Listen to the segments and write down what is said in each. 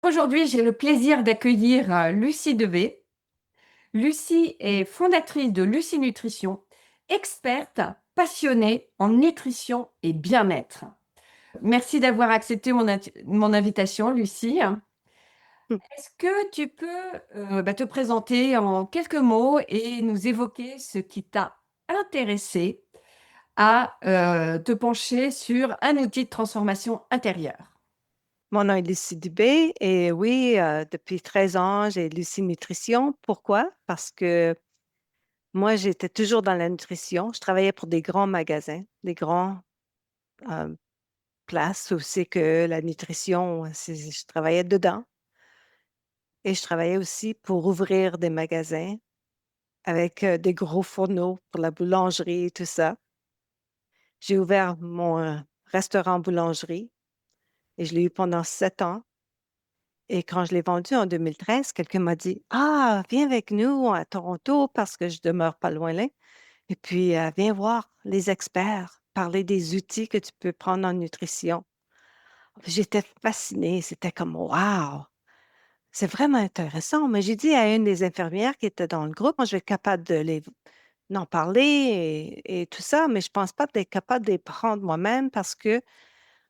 Aujourd'hui, j'ai le plaisir d'accueillir Lucie Devé. Lucie est fondatrice de Lucie Nutrition, experte passionnée en nutrition et bien-être. Merci d'avoir accepté mon invitation, Lucie. Mmh. Est-ce que tu peux te présenter en quelques mots et nous évoquer ce qui t'a intéressé à te pencher sur un outil de transformation intérieure? Mon nom est Lucie Dubé et oui, depuis 13 ans, j'ai Lucie Nutrition. Pourquoi? Parce que moi, j'étais toujours dans la nutrition. Je travaillais pour des grands magasins, des grands, heu, places où c'est que la nutrition, je travaillais dedans et je travaillais aussi pour ouvrir des magasins avec, des gros fourneaux pour la boulangerie et tout ça. J'ai ouvert mon, restaurant boulangerie et je l'ai eu pendant 7 ans. Et quand je l'ai vendu en 2013, quelqu'un m'a dit: «Ah, viens avec nous à Toronto parce que je demeure pas loin là et puis, viens voir les experts, parler des outils que tu peux prendre en nutrition». J'étais fascinée, c'était comme: «Wow! C'est vraiment intéressant», mais j'ai dit à une des infirmières qui était dans le groupe: «Moi, je vais être capable d'en parler et tout ça, mais je pense pas d'être capable de les prendre moi-même» parce que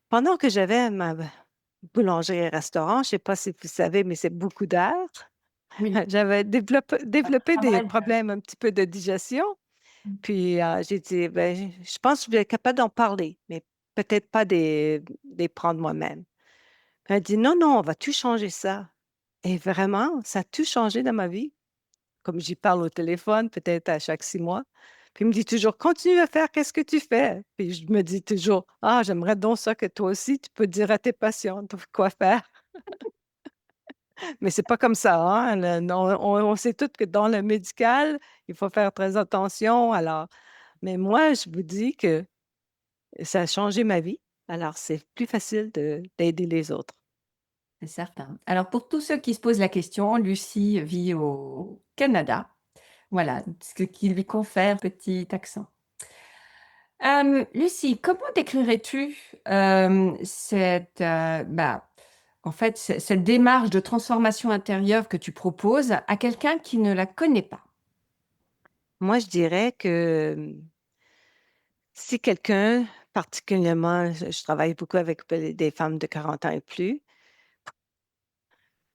pendant que j'avais ma boulangerie et restaurant, je sais pas si vous savez, mais c'est beaucoup d'air. Oui, J'avais développé des travail. problèmes un petit peu de digestion, puis, j'ai dit: «Ben, je pense que je vais être capable d'en parler, mais peut-être pas des prendre moi-même». Elle dit: «Non, non, on va tout changer ça» et vraiment, ça a tout changé dans ma vie. Comme j'y parle au téléphone peut-être à chaque 6 mois, puis il me dit toujours: «Continue à faire qu'est-ce que tu fais». Puis je me dis toujours: «Ah, j'aimerais donc ça que toi aussi tu peux dire à tes patients de quoi faire». Mais c'est pas comme ça, hein, le non, on sait toutes que dans le médical, il faut faire très attention, alors mais moi, je vous dis que ça a changé ma vie, alors c'est plus facile d'aider les autres. C'est certain. Alors pour tous ceux qui se posent la question, Lucie vit au Canada. Voilà, ce qui lui confère un petit accent. Lucie, comment décrirais-tu, en fait, cette démarche de transformation intérieure que tu proposes à quelqu'un qui ne la connaît pas? Moi, je dirais que, si quelqu'un, particulièrement, je travaille beaucoup avec des femmes de 40 ans et plus,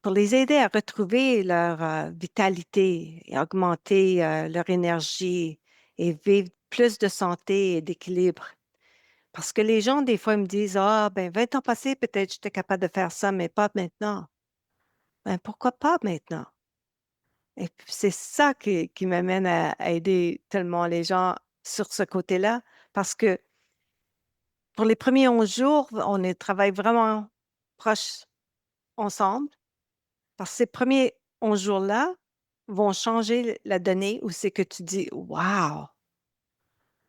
pour les aider à retrouver leur, vitalité et augmenter, leur énergie et vivre plus de santé et d'équilibre. Parce que les gens, des fois, ils me disent: «Ah, ben 20 ans passés, peut-être j'étais capable de faire ça, mais pas maintenant». Ben, pourquoi pas maintenant? Et puis c'est ça qui m'amène à aider tellement les gens sur ce côté-là, parce que pour les premiers 11 jours, on est travaille vraiment proches ensemble, parce que ces premiers 11 jours-là vont changer la donnée où c'est que tu dis: «Wow!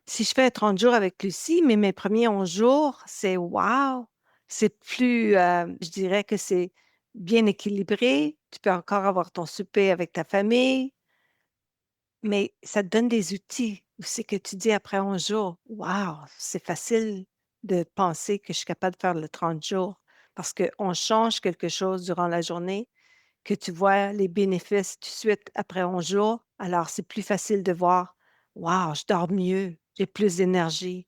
Si je fais 30 jours avec Lucie, mais mes premiers 11 jours, c'est wow! C'est plus, je dirais que c'est bien équilibré. Tu peux encore avoir ton souper avec ta famille, mais ça te donne des outils où c'est que tu dis après 11 jours: «Wow! C'est facile de penser que je suis capable de faire le 30 jours», parce qu'on change quelque chose durant la journée, que tu vois les bénéfices tout de suite après 11 jours, alors c'est plus facile de voir: «Wow! Je dors mieux, j'ai plus d'énergie».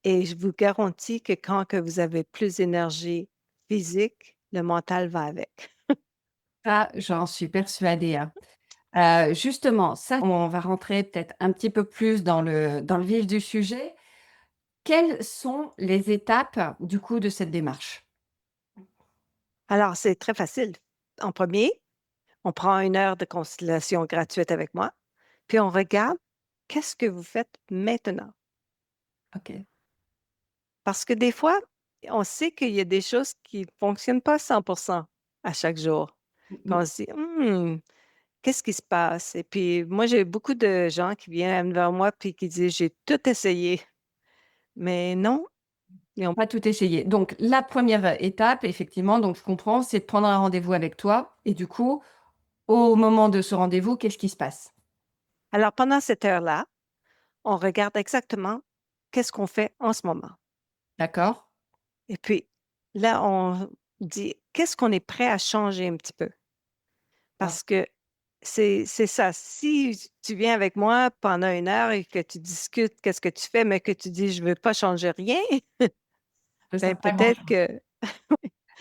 Et je vous garantis que quand que vous avez plus d'énergie physique, le mental va avec. Ça, j'en suis persuadée, hein. Justement, ça, on va rentrer peut-être un petit peu plus dans le vif du sujet. Quelles sont les étapes, du coup, de cette démarche? Alors, c'est très facile. En premier, on prend 1 heure de consultation gratuite avec moi, puis on regarde qu'est-ce que vous faites maintenant. OK. Parce que des fois, on sait qu'il y a des choses qui ne fonctionnent pas 100% à chaque jour. Mmh Puis mh. on se dit: qu'est-ce qui se passe?» Et puis moi, j'ai beaucoup de gens qui viennent vers moi puis qui disent: «J'ai tout essayé». Mais non, ils ont Pas tout essayer. Donc la première étape, effectivement, donc je comprends, c'est de prendre un rendez-vous avec toi et du coup, au moment de ce rendez-vous, qu'est-ce qui se passe? alors pendant cette heure-là, on regarde exactement qu'est-ce qu'on fait en ce moment D'accord? et puis là, on dit: «Qu'est-ce qu'on est prêt à changer un petit peu?» Ah, Parce que c'est ça. Si tu viens avec moi pendant 1 heure et que tu discutes qu'est-ce que tu fais, mais que tu dis: «Je veux pas changer rien», ça ben sert pas à peut-être grand-chose. que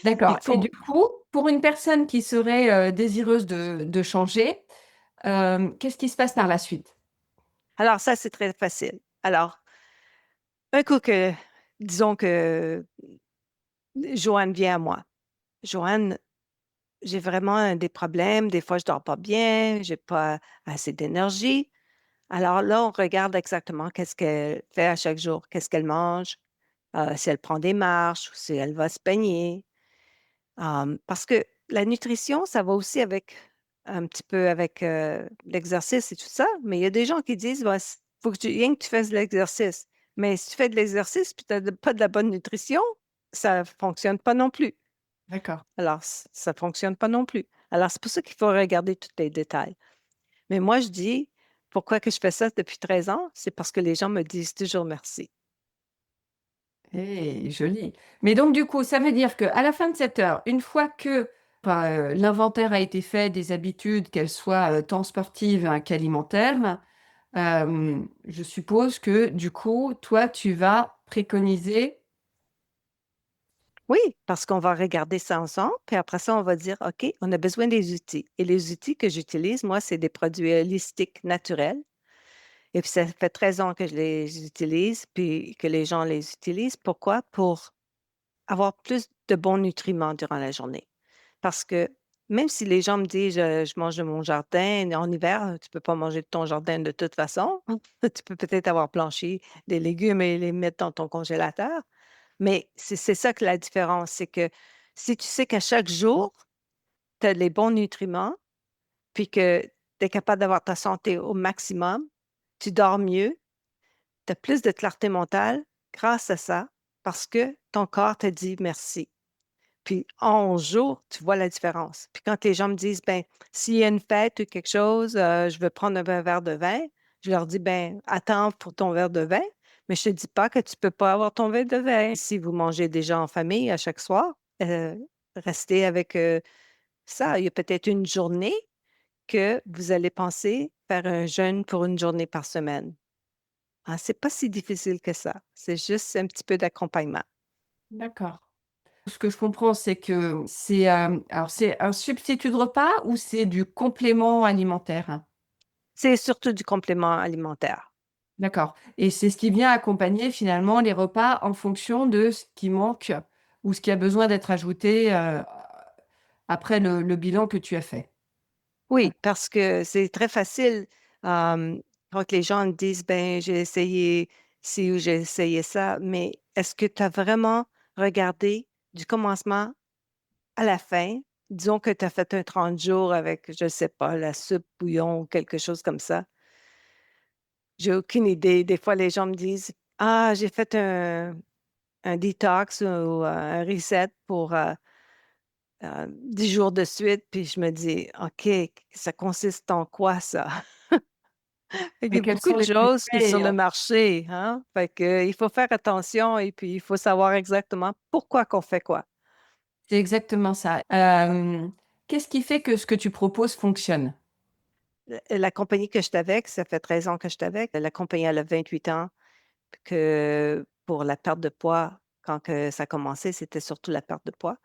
il D'accord et du faut coup, pour une personne qui serait, désireuse de changer, qu'est-ce qui se passe par la suite? alors ça, c'est très facile. Alors, un coup que disons que Joanne vient à moi. «Joanne, j'ai vraiment des problèmes, des fois je dors pas bien, j'ai pas assez d'énergie». Alors là, on regarde exactement qu'est-ce qu'elle fait à chaque jour, qu'est-ce qu'elle mange, si elle prend des marches ou si elle va se baigner. Parce que la nutrition, ça va aussi avec un petit peu avec, l'exercice et tout ça, mais il y a des gens qui disent: «Bah, faut que tu rien que tu fasses de l'exercice». Mais si tu fais de l'exercice puis tu as pas de la bonne nutrition, ça fonctionne pas non plus. D'accord. Alors ça fonctionne pas non plus. Alors c'est pour ça qu'il faut regarder tous les détails. Mais moi, je dis: «Pourquoi que je fais ça depuis 13 ans?» C'est parce que les gens me disent toujours merci. Eh, joli. Mais donc du coup, ça veut dire qu'à la fin de cette heure, une fois que, enfin, l'inventaire a été fait des habitudes, qu'elles soient, tant sportives, qu'alimentaires, je suppose que du coup, toi, tu vas préconiser Oui, parce qu'on va regarder ça ensemble, puis après ça, on va dire: «OK, on a besoin des outils» et les outils que j'utilise, moi, c'est des produits holistiques naturels et puis ça fait 13 ans que je les utilise, puis que les gens les utilisent. Pourquoi? Pour avoir plus de bons nutriments durant la journée. Parce que même si les gens me disent: «Je mange de mon jardin», en hiver, tu peux pas manger de ton jardin de toute façon. Tu peux peut-être avoir blanchi des légumes et les mettre dans ton congélateur, mais c'est ça que la différence, c'est que si tu sais qu'à chaque jour, tu as les bons nutriments, puis que tu es capable d'avoir ta santé au maximum, tu dors mieux, tu as plus de clarté mentale grâce à ça, parce que ton corps te dit merci. Puis en 11 jours, tu vois la différence. Puis quand les gens me disent: «Ben, s'il y a une fête ou quelque chose, je veux prendre un verre de vin», je leur dis: «Ben, attends pour ton verre de vin, mais je te dis pas que tu peux pas avoir ton verre de vin. Si vous mangez déjà en famille à chaque soir, restez avec, ça. Il y a peut-être une journée que vous allez penser faire un jeûne pour une journée par semaine». Ah, c'est pas si difficile que ça. C'est juste un petit peu d'accompagnement. d'accord. Ce que je comprends, c'est que c'est, alors c'est un substitut de repas ou c'est du complément alimentaire? C'est surtout du complément alimentaire. D'accord et c'est ce qui vient accompagner finalement les repas en fonction de ce qui manque ou ce qui a besoin d'être ajouté, après le bilan que tu as fait? Oui, parce que c'est très facile, hem, quand les gens me disent: «Ben, j'ai essayé ci ou j'ai essayé ça», mais est-ce que tu as vraiment regardé du commencement à la fin? Disons que tu as fait un 30 jours avec, je ne sais pas, la soupe, bouillon ou quelque chose comme ça. J'ai aucune idée. Des fois, les gens me disent: «Ah, j'ai fait un détox ou un reset pour, 10 jours de suite», puis je me dis: «OK, ça consiste en quoi ça?» Il y Et a quels beaucoup sont de les choses qui sur bienfaits, le marché, hein? Fait que, il faut faire attention et puis il faut savoir exactement pourquoi qu'on fait quoi. c'est exactement ça. Qu'est-ce qui fait que ce que tu proposes fonctionne? La compagnie que j'étais avec, ça fait 13 ans que j'étais avec, la compagnie elle a 28 ans, que pour la perte de poids, quand que ça a commencé, c'était surtout la perte de poids.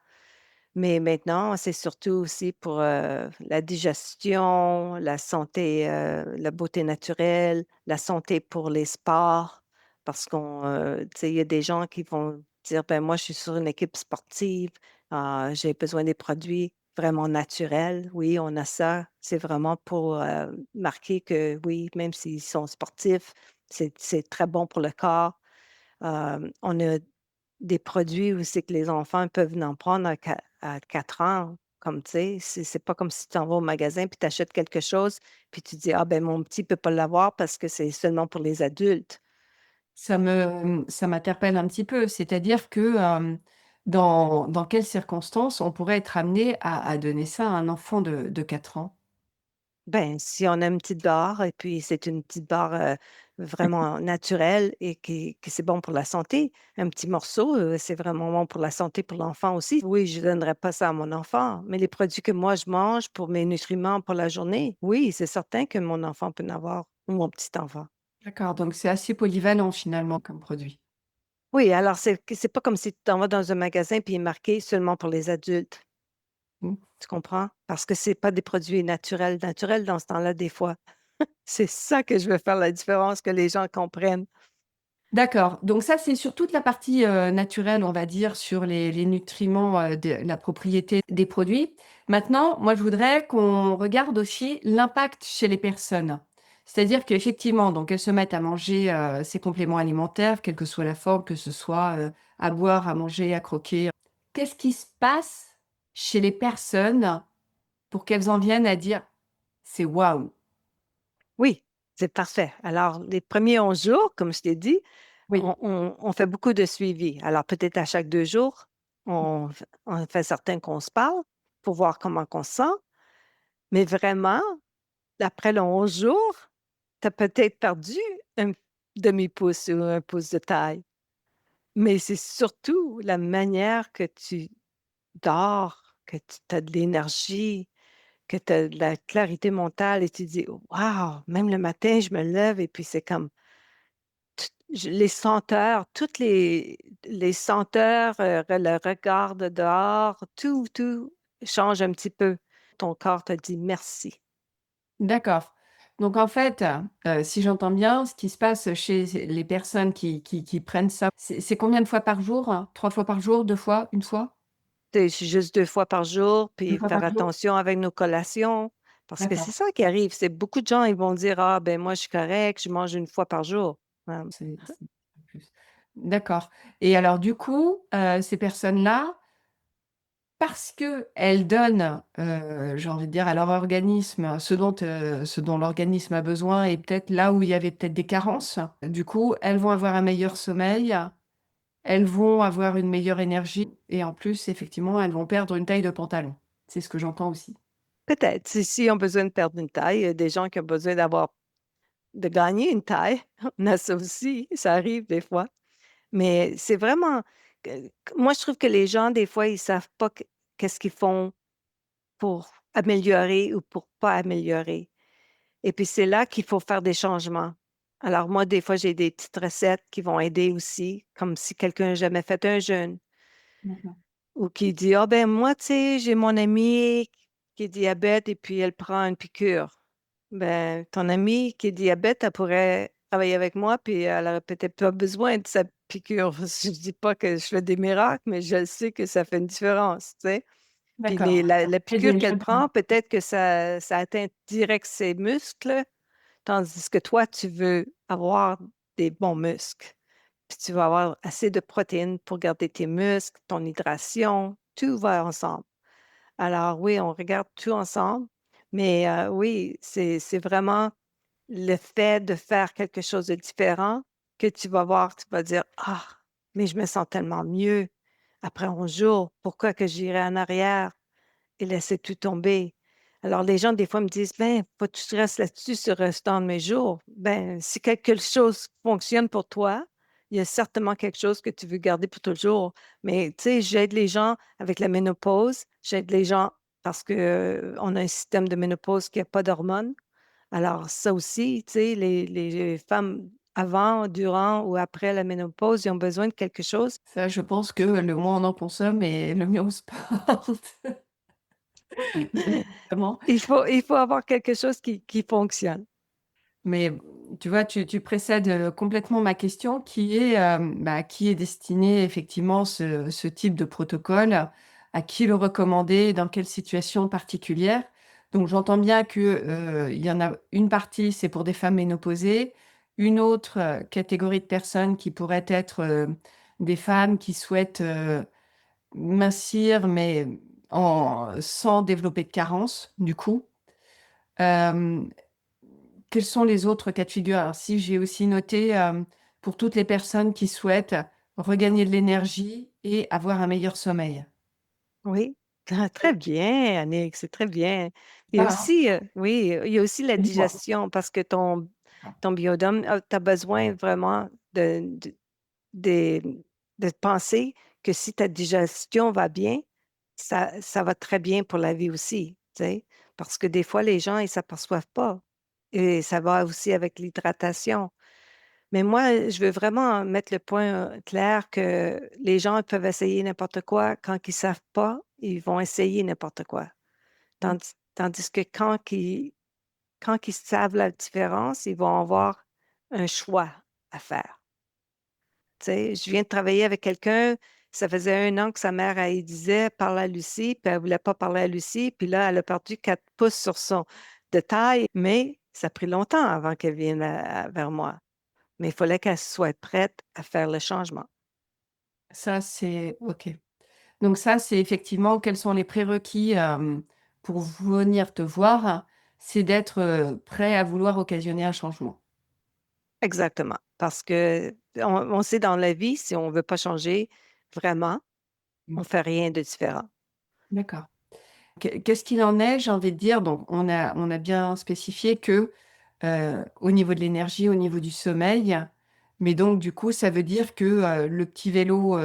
Mais maintenant, c'est surtout aussi pour, la digestion, la santé, la beauté naturelle, la santé pour les sports. Parce qu'on, tu sais, il y a des gens qui vont dire: «Ben, moi, je suis sur une équipe sportive, j'ai besoin des produits vraiment naturels». Oui, on a ça. C'est vraiment pour, marquer que oui, même s'ils sont sportifs, c'est très bon pour le corps. On a des produits où c'est que les enfants peuvent en prendre à 4 ans, comme tu sais, c'est pas comme si tu en vas au magasin puis tu achètes quelque chose, puis tu dis: «Ah ben mon petit peut pas l'avoir parce que c'est seulement pour les adultes». Ça m'interpelle un petit peu, c'est-à-dire que, dans quelles circonstances on pourrait être amené à donner ça à un enfant de 4 ans? Ben, si on a une petite barre et puis c'est une petite barre, vraiment naturel et que c'est bon pour la santé. Un petit morceau, c'est vraiment bon pour la santé pour l'enfant aussi. Oui, je ne donnerais pas ça à mon enfant, mais les produits que moi je mange pour mes nutriments pour la journée, oui, c'est certain que mon enfant peut en avoir ou mon petit enfant. D'accord, donc c'est assez polyvalent finalement comme produit. Oui, alors c'est pas comme si tu t'en vas dans un magasin puis il est marqué seulement pour les adultes. Mmh. Tu comprends? Parce que c'est pas des produits naturels. Naturels dans ce temps-là, des fois. C'est ça que je veux faire la différence, que les gens comprennent. D'accord, donc ça, c'est sur toute la partie, naturelle, on va dire, sur les nutriments, de la propriété des produits. Maintenant, moi, je voudrais qu'on regarde aussi l'impact chez les personnes. C'est-à-dire qu'effectivement, donc elles se mettent à manger, ces compléments alimentaires, quelle que soit la forme, que ce soit, à boire, à manger, à croquer. Qu'est-ce qui se passe chez les personnes pour qu'elles en viennent à dire: «C'est waouh!» Oui, c'est parfait. Alors, les premiers 11 jours, comme je t'ai dit, Oui. on fait beaucoup de suivi. Alors, peut-être à chaque 2 jours, on fait certain qu'on se parle pour voir comment qu'on se sent. Mais vraiment, après le 11 jours, tu as peut-être perdu un demi-pouce ou un pouce de taille. Mais c'est surtout la manière que tu dors, que tu as de l'énergie, que tu as de la clarité mentale et tu dis: «Waouh!» Même le matin, je me lève et puis c'est comme les senteurs, toutes les senteurs, le regard de dehors, tout change un petit peu. Ton corps te dit: «Merci». D'accord. Donc en fait, si j'entends bien, ce qui se passe chez les personnes qui prennent ça, c'est combien de fois par jour, hein? 3 fois par jour, 2 fois, une fois? C'est juste 2 fois par jour, 2 puis fois faire par jour? attention avec nos collations, parce que c'est D'accord, ça qui arrive, c'est beaucoup de gens, ils vont dire: «Ah ben moi je suis correct, je mange une fois par jour». c'est plus. D'accord, et alors du coup, ces personnes-là, parce qu'elles donnent, j'ai envie de dire à leur organisme ce dont l'organisme a besoin et peut-être là où il y avait peut-être des carences, du coup, elles vont avoir un meilleur sommeil. Elles vont avoir une meilleure énergie et en plus, effectivement, elles vont perdre une taille de pantalon. C'est ce que j'entends aussi. Peut-être, si ont besoin de perdre une taille, il y a des gens qui ont besoin de gagner une taille, on a ça aussi, ça arrive des fois. Mais c'est vraiment que moi, je trouve que les gens, des fois, ils savent pas qu'est-ce qu'ils font pour améliorer ou pour pas améliorer. Et puis, c'est là qu'il faut faire des changements. Alors moi, des fois, j'ai des petites recettes qui vont aider aussi, comme si quelqu'un n'a jamais fait un jeûne D'accord. ou qui dit: «Ah ben moi, tu sais, j'ai mon amie qui est diabète et puis elle prend une piqûre». Ben, ton amie qui est diabète, elle pourrait travailler avec moi, puis elle aurait peut-être pas besoin de sa piqûre. Je dis pas que je fais des miracles, mais je sais que ça fait une différence, tu sais? Puis D'accord. la Aider piqûre les qu'elle jeunes femmes. prend, peut-être que ça atteint direct ses muscles, tandis que toi, tu veux avoir des bons muscles. Puis tu vas avoir assez de protéines pour garder tes muscles, ton hydration, tout va ensemble. Alors oui, on regarde tout ensemble, mais oui, c'est vraiment le fait de faire quelque chose de différent que tu vas voir, tu vas dire: «Ah, mais je me sens tellement mieux après 11 jours. Pourquoi que j'irais en arrière et laisser tout tomber?» Alors les gens, des fois, me disent: «Ben, faut que tu restes là-dessus sur le restant de mes jours». Ben, si quelque chose fonctionne pour toi, il y a certainement quelque chose que tu veux garder pour toujours. Mais tu sais, j'aide les gens avec la ménopause, j'aide les gens parce que, on a un système de ménopause qui a pas d'hormones. Alors ça aussi, tu sais, les femmes avant, durant ou après la ménopause, ils ont besoin de quelque chose. Ça, je pense que le moins on en consomme et le mieux on se porte. Vraiment. Il faut avoir quelque chose qui fonctionne. Mais tu vois, tu précèdes, complètement ma question qui est, bah, à qui est destiné effectivement ce type de protocole? À qui le recommander? Dans quelle situation particulière? Donc j'entends bien que, il y en a une partie, c'est pour des femmes ménopausées, une autre, catégorie de personnes qui pourraient être, des femmes qui souhaitent, mincir mais sans développer de carence, du coup. Hem Quels sont les autres cas de figure? Alors si j'ai aussi noté, pour toutes les personnes qui souhaitent regagner de l'énergie et avoir un meilleur sommeil. Oui, ah, très bien, Annick, c'est très bien. Il y a Ah, aussi, oui, il y a aussi la dis-moi. digestion parce que ton ton biodôme, tu as besoin vraiment de, de penser que si ta digestion va bien, ça va très bien pour la vie aussi, tu sais, parce que des fois, les gens, ils s'aperçoivent pas. Et ça va aussi avec l'hydratation. Mais moi, je veux vraiment mettre le point clair que les gens peuvent essayer n'importe quoi. Quand ils savent pas, ils vont essayer n'importe quoi. Tandis que quand ils savent la différence, ils vont avoir un choix à faire. Tu sais, je viens de travailler avec quelqu'un, ça faisait 1 an que sa mère, elle lui disait: «Parle à Lucie», puis elle voulait pas parler à Lucie, puis là, elle a perdu 4 pouces sur son de taille, mais ça a pris longtemps avant qu'elle vienne vers moi. Mais il fallait qu'elle soit prête à faire le changement. Ça, c'est OK. Donc ça, c'est effectivement quels sont les prérequis, pour venir te voir, c'est d'être, prêt à vouloir occasionner un changement. Exactement, parce que on sait dans la vie, si on veut pas changer vraiment, Mmh. on fait rien de différent. D'accord. Qu'est-ce qu'il en est? J'ai envie de dire, donc on a bien spécifié que, au niveau de l'énergie, au niveau du sommeil, mais donc du coup, ça veut dire que, le petit vélo,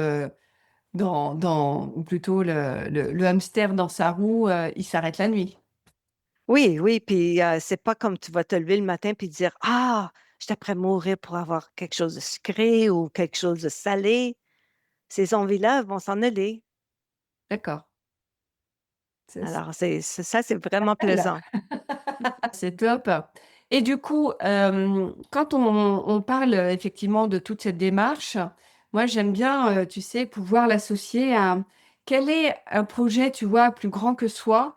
ou plutôt le hamster dans sa roue, il s'arrête la nuit. Oui, oui, puis, c'est pas comme tu vas te lever le matin puis dire: «Ah, j'étais prêt à mourir pour avoir quelque chose de sucré ou quelque chose de salé». Ces envies-là vont s'en aller. D'accord. C'est Alors c'est ça, c'est vraiment elle. plaisant. C'est top. Et du coup, quand on parle, effectivement de toute cette démarche, moi j'aime bien, tu sais, pouvoir l'associer à quel est un projet, tu vois, plus grand que soi,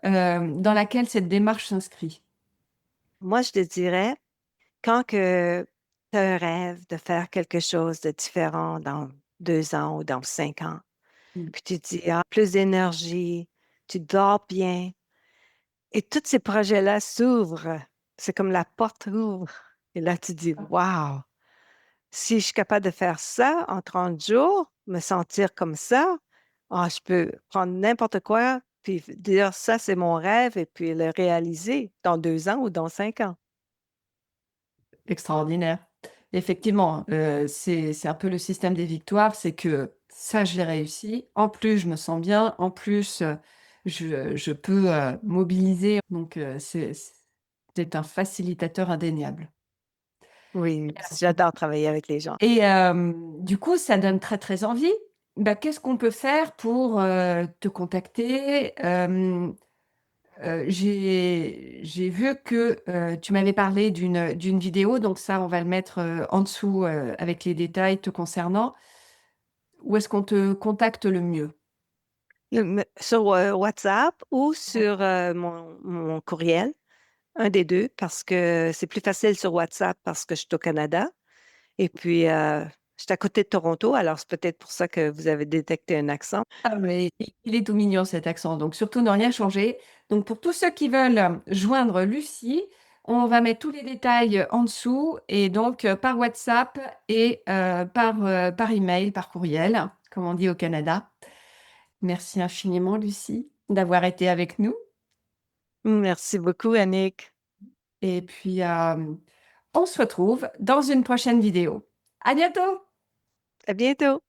dans laquelle cette démarche s'inscrit? Moi, je te dirais, quand que tu as un rêve de faire quelque chose de différent dans 2 ans ou dans 5 ans, Mmh. puis tu te dis: «Ah, plus d'énergie, tu dors bien» et tous ces projets-là s'ouvrent. C'est comme la porte ouvre et là tu dis: «Waouh! Si je suis capable de faire ça en 30 jours, me sentir comme ça, ah, je peux prendre n'importe quoi, puis dire ça, c'est mon rêve et puis le réaliser dans 2 ans ou dans 5 ans». Extraordinaire. Effectivement, c'est un peu le système des victoires, c'est que ça, je l'ai réussi. En plus, je me sens bien. En plus, je peux, mobiliser donc c'est un facilitateur indéniable. Oui, j'adore travailler avec les gens. Et du coup, ça donne très, très envie. Bah, qu'est-ce qu'on peut faire pour, te contacter? J'ai vu que, tu m'avais parlé d'une vidéo, donc ça, on va le mettre, en dessous, avec les détails te concernant. Où est-ce qu'on te contacte le mieux? Sur, WhatsApp ou sur, mon courriel, un des 2 parce que c'est plus facile sur WhatsApp parce que je suis au Canada et puis, je suis à côté de Toronto, alors c'est peut-être pour ça que vous avez détecté un accent. Ah mais il est tout mignon cet accent, donc surtout ne rien changer. Donc pour tous ceux qui veulent, joindre Lucie, on va mettre tous les détails, en dessous et donc par WhatsApp et par email, par courriel, comme on dit au Canada. Merci infiniment Lucie d'avoir été avec nous Merci beaucoup, Annick. et puis, on se retrouve dans une prochaine vidéo. À bientôt! À bientôt.